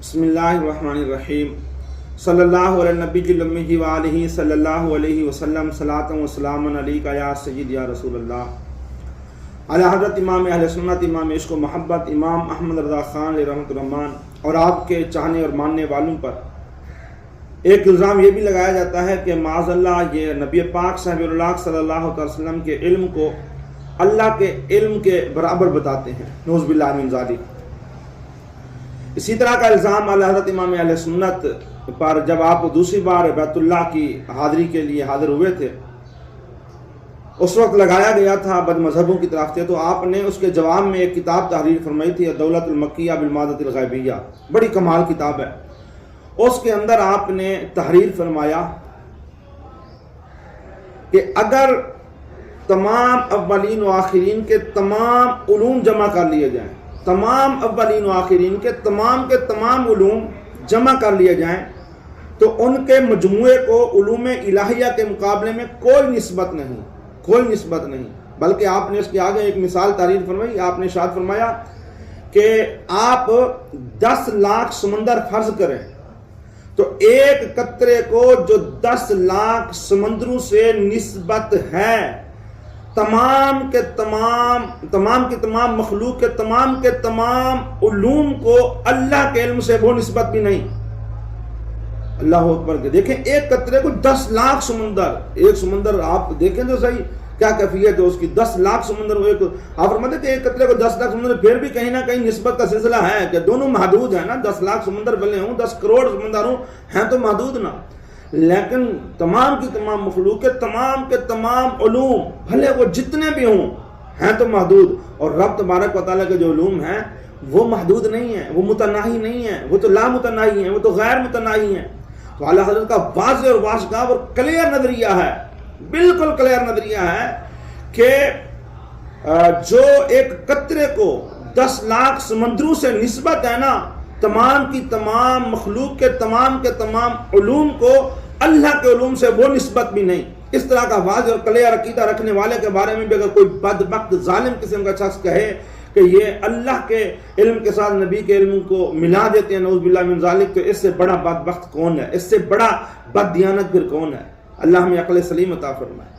بسم اللہ الرحمن الرحیم صلی اللہ علیہ نبی المی و آلہ صلی اللہ علیہ وسلم صلاۃ و سلام علیکہ یا سید یا رسول اللہ علی حضرت امام اہل سنت امام عشق و محبت امام احمد رضا خان علیہ رحمۃ الرحمان اور آپ کے چاہنے اور ماننے والوں پر ایک الزام یہ بھی لگایا جاتا ہے کہ معاذ اللہ یہ نبی پاک صلی اللہ علیہ وسلم کے علم کو اللہ کے علم کے برابر بتاتے ہیں، نعوذ باللہ من ذالک۔ اسی طرح کا الزام علی حضرت امام اہل سنت پر جب آپ دوسری بار بیت اللہ کی حاضری کے لیے حاضر ہوئے تھے، اس وقت لگایا گیا تھا بد مذہبوں کی طرف سے، تو آپ نے اس کے جواب میں ایک کتاب تحریر فرمائی تھی، دولت المکیہ بالمادۃ الغیبیہ، بڑی کمال کتاب ہے۔ اس کے اندر آپ نے تحریر فرمایا کہ اگر تمام اولین و آخرین کے تمام علوم جمع کر لیے جائیں، تمام اولین و آخرین کے تمام علوم جمع کر لیے جائیں تو ان کے مجموعے کو علوم الہیہ کے مقابلے میں کوئی نسبت نہیں، بلکہ آپ نے اس کے آگے ایک مثال تحریر فرمائی۔ آپ نے ارشاد فرمایا کہ آپ 10 لاکھ سمندر فرض کریں تو ایک قطرے کو جو 10 لاکھ سمندروں سے نسبت ہے، تمام کی تمام مخلوق کے تمام علوم کو اللہ کے علم سے وہ نسبت بھی نہیں۔ اللہ اکبر کے دیکھیں، ایک قطرے کو 10 لاکھ سمندر، ایک سمندر آپ دیکھیں تو صحیح کیا کیفیت ہے اس کی، 10 لاکھ سمندر کو ایک، آپ فرماتے ہیں کہ ایک قطرے کو 10 لاکھ سمندر، پھر بھی کہیں نہ کہیں نسبت کا سلسلہ ہے کہ دونوں محدود ہیں نا، 10 لاکھ سمندر بھلے ہوں، 10 کروڑ سمندر ہوں، ہیں تو محدود نا، لیکن تمام کی تمام مخلوق کے تمام علوم بھلے وہ جتنے بھی ہوں ہیں تو محدود، اور رب تبارک و تعالیٰ کے جو علوم ہیں وہ محدود نہیں ہیں، وہ متناہی نہیں ہیں، وہ تو لا متناہی ہیں، وہ تو غیر متناہی ہیں۔ تو اعلیٰ حضرت کا واضح اور واشگاف اور کلیئر نظریہ ہے، بالکل کلیئر نظریہ ہے کہ جو ایک قطرے کو 10 لاکھ سمندروں سے نسبت ہے نا، تمام کی تمام مخلوق کے تمام علوم کو اللہ کے علوم سے وہ نسبت بھی نہیں۔ اس طرح کا واضح اور کلیئر عقیدہ رکھنے والے کے بارے میں بھی اگر کوئی بدبخت ظالم قسم کا شخص کہے کہ یہ اللہ کے علم کے ساتھ نبی کے علم کو ملا دیتے ہیں، نعوذ باللہ من ذالک، تو اس سے بڑا بدبخت کون ہے، اس سے بڑا بددیانت پھر کون ہے؟ اللہ ہمیں عقل سلیم عطا فرمائے۔